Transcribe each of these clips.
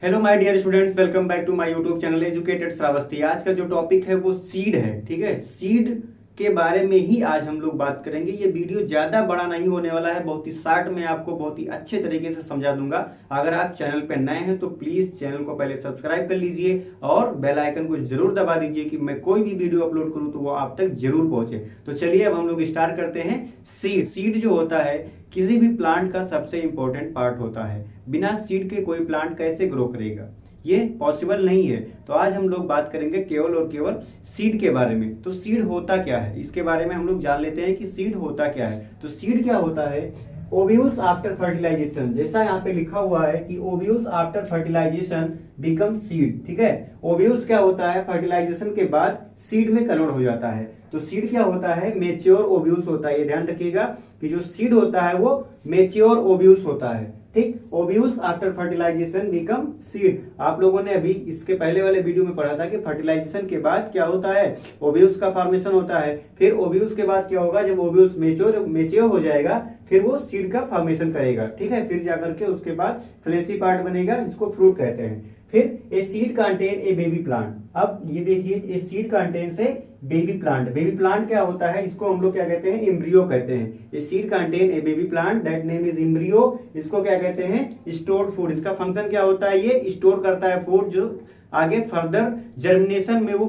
Hello my dear students, welcome back to my YouTube channel educated Shravasti. आज का जो topic है वो सीड है। ठीक है, सीड के बारे में ही आज हम लोग बात करेंगे। ये वीडियो ज्यादा बड़ा नहीं होने वाला है, बहुत ही शॉर्ट में आपको बहुत ही अच्छे तरीके से समझा दूंगा। अगर आप चैनल पे नए हैं तो प्लीज चैनल को पहले सब्सक्राइब कर लीजिए और बेल आइकन को जरूर दबा दीजिए कि मैं कोई भी वीडियो अपलोड करूं तो वो आप तक जरूर पहुंचे। तो चलिए अब हम लोग स्टार्ट करते हैं। सीड सीड जो होता है किसी भी प्लांट का सबसे इंपॉर्टेंट पार्ट होता है। बिना सीड के कोई प्लांट कैसे ग्रो करेगा, ये पॉसिबल नहीं है। तो आज हम लोग बात करेंगे केवल और केवल सीड के बारे में। तो सीड होता क्या है, इसके बारे में हम लोग जान लेते हैं कि सीड होता क्या है। तो सीड क्या होता है? ओव्यूल्स आफ्टर फर्टिलाइजेशन, जैसा यहाँ पे लिखा हुआ है कि ovules after fertilization become seed. ठीक है, ओव्यूल्स क्या होता है? फर्टिलाइजेशन के बाद सीड में कन्वर्ट हो जाता है। तो सीड क्या होता है? मेच्योर ओव्यूल्स होता है। ये ध्यान रखिएगा कि जो सीड होता है वो मेच्योर ओव्यूल्स होता है। ठीक, ovules after fertilization become seed. आप लोगों ने अभी इसके पहले वाले वीडियो में पढ़ा था कि फर्टिलाइजेशन के बाद क्या होता है? ओव्यूल्स का फॉर्मेशन होता है। फिर ओव्यूल्स के बाद क्या होगा? जब ओव्यूल्स मेच्योर हो जाएगा फिर वो सीड का फॉर्मेशन करेगा। ठीक है, फिर जाकर के उसके बाद फ्लेशी पार्ट बनेगा, इसको फ्रूट कहते हैं। फिर a seed contain a baby plant. अब ये देखिए, a seed contains A baby plant. Baby plant क्या होता है? इसको हम लोग क्या कहते हैं? एम्ब्रियो कहते हैं। A seed contain a baby plant, that name is embryo. इसको क्या कहते हैं? Stored food. इसका फंक्शन क्या होता है? ये स्टोर करता है फूड, जो आगे फर्दर जर्मिनेशन में वो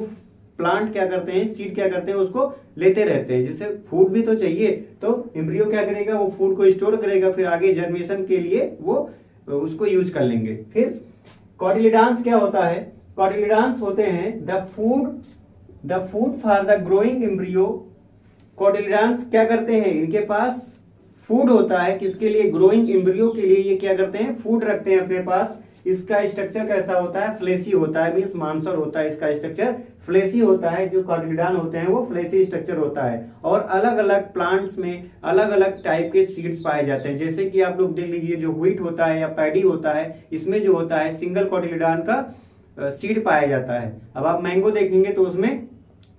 प्लांट क्या करते हैं, सीड क्या करते हैं, उसको लेते रहते हैं। जैसे फूड भी तो चाहिए, तो एम्ब्रियो क्या करेगा? वो फूड को स्टोर करेगा, फिर आगे जर्मिनेशन के लिए वो उसको यूज कर लेंगे। फिर कॉटिलिडान्स क्या होता है? कॉटिलिडान्स होते हैं the food for the growing embryo. Cotyledons क्या करते हैं? इनके पास फूड होता है किसके लिए? ग्रोइंग एम्ब्रियो के लिए। ये क्या करते हैं? फूड रखते हैं अपने पास। इसका स्ट्रक्चर कैसा होता है? फ्लेसी होता है, मीन्स मांसल होता है। इसका स्ट्रक्चर फ्लेसी होता है। जो कॉटिलिडान होते हैं वो फ्लेसी स्ट्रक्चर होता है। और अलग अलग प्लांट्स में अलग अलग टाइप के सीड्स पाए जाते हैं। जैसे कि आप लोग देख लीजिए, जो व्हीट होता है या पैडी होता है, इसमें जो होता है सिंगल कॉटिलिडान का सीड पाया जाता है। अब आप मैंगो देखेंगे तो उसमें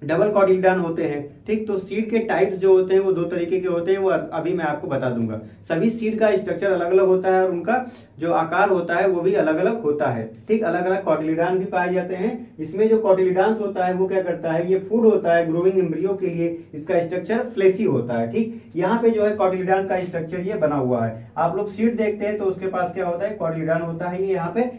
डबल कॉटिलिडान होते हैं। ठीक, तो सीड के टाइप्स जो होते हैं वो दो तरीके के होते हैं, वो अभी मैं आपको बता दूंगा। सभी सीड का स्ट्रक्चर अलग अलग होता है और उनका जो आकार होता है वो भी अलग अलग होता है। ठीक, अलग अलग कॉटिलिडान भी पाए जाते हैं। इसमें जो कॉटिलिडान्स होता है वो क्या करता है? ये फूड होता है ग्रोइंग एम्ब्रियो के लिए। इसका स्ट्रक्चर फ्लेसी होता है। ठीक, यहाँ पे जो है कॉटिलिडान का स्ट्रक्चर ये बना हुआ है। आप लोग सीड देखते हैं तो उसके पास क्या होता है? कॉटिलिडान होता है। ये यहाँ पे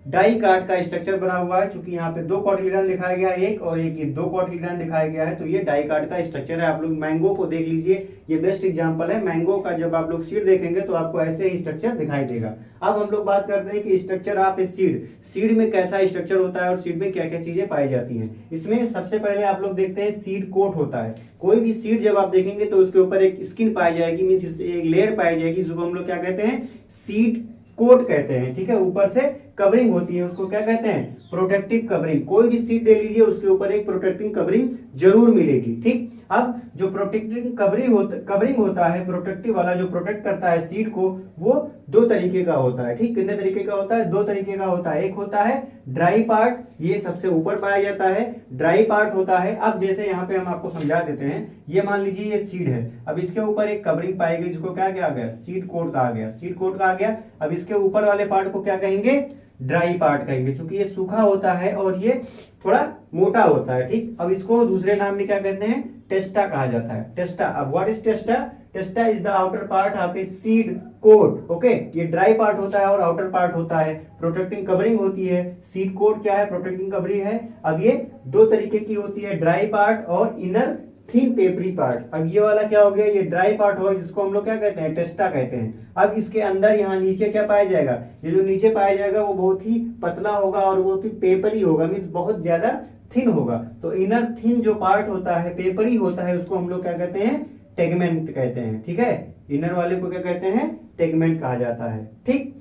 डाई कार्ड का स्ट्रक्चर बना हुआ है। चूंकि यहाँ पे दो कॉटिलिडान दिखाया गया है, एक और एक, ये दो कॉटिलिडान दिखाया गया है, तो ये डाई कार्ड का स्ट्रक्चर है। आप लोग मैंगो को देख लीजिए, ये बेस्ट एग्जांपल है मैंगो का। जब आप लोग सीड देखेंगे तो आपको ऐसे ही स्ट्रक्चर दिखाई देगा। अब हम लोग बात करते हैं कि structure of a seed, seed में कैसा स्ट्रक्चर होता है और सीड में क्या क्या चीजें पाई जाती हैं। इसमें सबसे पहले आप लोग देखते हैं सीड कोट होता है। कोई भी सीड जब आप देखेंगे तो उसके ऊपर एक स्किन पाई जाएगी, मीन्स एक लेयर पाई जाएगी, जिसको हम लोग क्या कहते हैं? सीड कोट कहते हैं। ठीक है, ऊपर से कवरिंग होती है, उसको क्या कहते हैं? Protective covering. कोई भी सीड ले लीजिए उसके ऊपर एक प्रोटेक्टिंग कवरिंग जरूर मिलेगी। ठीक, अब जो प्रोटेक्टिव कवरिंग होता है, प्रोटेक्टिव वाला जो प्रोटेक्ट करता है सीड को, वो दो तरीके का होता है। ठीक, कितने तरीके का होता है? दो तरीके का होता है। एक होता है ड्राई पार्ट, ये सबसे ऊपर पाया जाता है, ड्राई पार्ट होता है। अब जैसे यहाँ पे हम आपको समझा देते हैं, ये मान लीजिए ये सीड है। अब इसके ऊपर एक कवरिंग पाई गई, जिसको क्या आ गया? सीड कोट कहा गया। सीड कोट कहा गया। अब इसके ऊपर वाले पार्ट को क्या कहेंगे? ड्राई पार्ट कहेंगे, क्योंकि ये सूखा होता है और ये थोड़ा मोटा होता है। ठीक, अब इसको दूसरे नाम में क्या कहते हैं? टेस्टा कहा जाता है। टेस्टा। अब what is testa? Testa is the outer part of a seed coat. Okay, ये ड्राई पार्ट होता है और आउटर पार्ट होता है, प्रोटेक्टिंग कवरिंग होती है। सीड कोट क्या है? प्रोटेक्टिंग कवरिंग है। अब ये दो तरीके की होती है, ड्राई पार्ट और इनर थिन पेपरी पार्ट। अब ये वाला क्या हो गया? ये ड्राई पार्ट होगा, जिसको हम लोग क्या कहते हैं? टेस्टा कहते हैं। अब इसके अंदर यहाँ नीचे क्या पाया जाएगा? ये जो नीचे पाया जाएगा वो बहुत ही पतला होगा और बहुत ही पेपरी होगा, मीन्स बहुत ज्यादा थिन होगा। तो इनर थिन जो पार्ट होता है, पेपरी होता है, उसको हम लोग क्या कहते हैं? टेगमेंट कहते हैं। ठीक है, इनर वाले को क्या कहते हैं? टेगमेंट कहा जाता है। ठीक,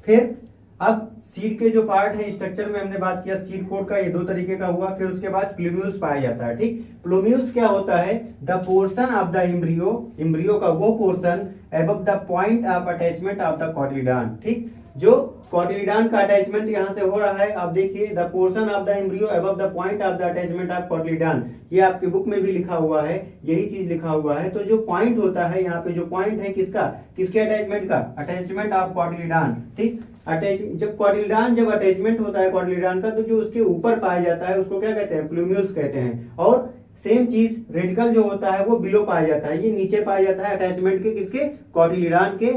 फिर अब सीड के जो पार्ट है, स्ट्रक्चर में हमने बात किया सीड कोट का, ये दो तरीके का हुआ। फिर उसके बाद प्लूम्यूल्स पाया जाता है। ठीक, प्लूम्यूल्स क्या होता है? The portion of the embryo, embryo का वो portion above the point of attachment of the cotyledon. ठीक, जो कॉटिलिडान का अटैचमेंट यहाँ से हो रहा है, आप देखिए, the portion of the embryo above the point of the attachment of cotyledon, ये आपकी बुक में भी लिखा हुआ है, यही चीज लिखा हुआ है। तो जो पॉइंट होता है यहाँ पे, जो पॉइंट है किसका? किसके अटैचमेंट का? Attachment of cotyledon. ठीक, जब कॉटिलिडॉन जब अटैचमेंट होता है कॉटिलिडॉन का, तो जो उसके ऊपर पाया जाता है उसको क्या कहते हैं, प्लूम्यूल्स कहते हैं। और सेम चीज रेडिकल जो होता है वो बिलो पाया जाता है, ये नीचे पाया जाता है अटैचमेंट के, किसके, कॉटिलिडॉन के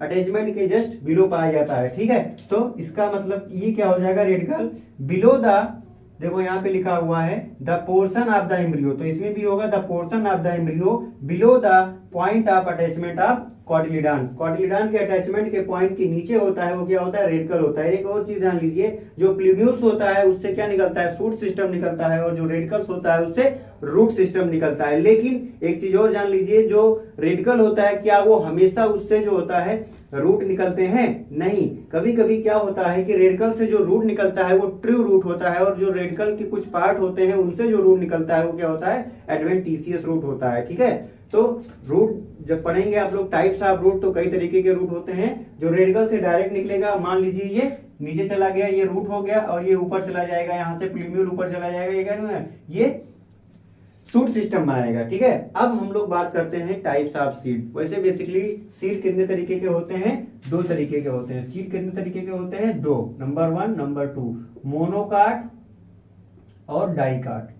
अटैचमेंट के जस्ट बिलो पाया जाता है। ठीक है, तो इसका मतलब ये क्या हो जाएगा, रेडिकल बिलो द, देखो यहाँ पे लिखा हुआ है the portion of the embryo, तो इसमें भी होगा the portion of the embryo below the point of attachment of cotyledon. Cotyledon के अटैचमेंट के पॉइंट के नीचे होता है वो क्या होता है, रेडिकल होता है। एक और चीज जान लीजिए, जो प्लूम्यूल्स होता है उससे क्या निकलता है, शूट सिस्टम निकलता है, और जो रेडिकल्स होता है उससे रूट सिस्टम निकलता है। लेकिन एक चीज और जान लीजिए, जो रेडिकल होता है क्या वो हमेशा उससे जो होता है रूट निकलते हैं, नहीं। कभी कभी क्या होता है कि रेडिकल से जो रूट निकलता है वो ट्रू रूट होता है, और जो रेडिकल के कुछ पार्ट होते हैं उनसे जो रूट निकलता है वो क्या होता है, एडवेंटिशियस रूट होता है। ठीक है, तो रूट जब पढ़ेंगे आप लोग टाइप्स ऑफ रूट, तो कई तरीके के रूट होते हैं। जो रेडिकल से डायरेक्ट निकलेगा, मान लीजिए ये नीचे चला गया, ये रूट हो गया, और ये ऊपर चला जाएगा, यहाँ से प्लूम्यूल ऊपर चला जाएगा, ये शूट सिस्टम में आएगा। ठीक है, अब हम लोग बात करते हैं टाइप्स ऑफ सीड। वैसे बेसिकली सीड कितने तरीके के होते हैं, दो तरीके के होते हैं। सीड कितने तरीके के होते हैं, दो, नंबर 1 नंबर 2, मोनोकाट और डाइकाट।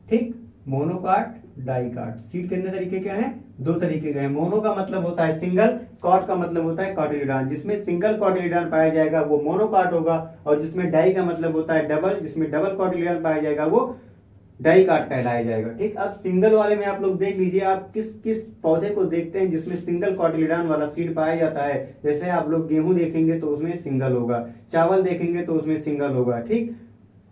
ठीक, मोनोकाट डाइकाट। सीड कितने तरीके के हैं, दो तरीके के हैं। मोनो का मतलब होता है सिंगल, कॉट का मतलब होता है कॉटिलिडॉन। जिसमें सिंगल कॉटिलिडॉन पाया जाएगा वो मोनोकाट होगा, और जिसमें डाई का मतलब होता है डबल, जिसमें डबल कॉटिलिडॉन पाया जाएगा वो डाइकाट कहलाया जाएगा। ठीक, अब सिंगल वाले में आप लोग देख लीजिए, आप किस किस पौधे को देखते हैं जिसमें सिंगल कॉटिलिडॉन वाला सीड पाया जाता है। जैसे आप लोग गेहूं देखेंगे तो उसमें सिंगल होगा, चावल देखेंगे तो उसमें सिंगल होगा, ठीक,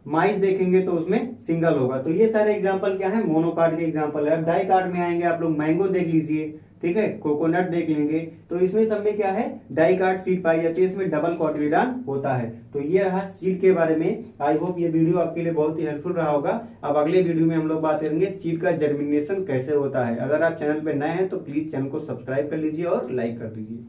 माइस देखेंगे तो उसमें सिंगल होगा। तो ये सारे एग्जांपल क्या है, मोनोकाट के एग्जांपल है। अब डाइकाट में आएंगे आप लोग, मैंगो देख लीजिए, ठीक है, कोकोनट देख लेंगे, तो इसमें सब में क्या है, डाइकाट सीड पाई जाती है, इसमें डबल कॉटिलिडॉन होता है। तो ये रहा सीड के बारे में। आई होप ये वीडियो आपके लिए बहुत ही हेल्पफुल रहा होगा। अब अगले वीडियो में हम लोग बात करेंगे सीड का जर्मिनेशन कैसे होता है। अगर आप चैनल पे नए हैं तो प्लीज चैनल को सब्सक्राइब कर लीजिए और लाइक कर दीजिए।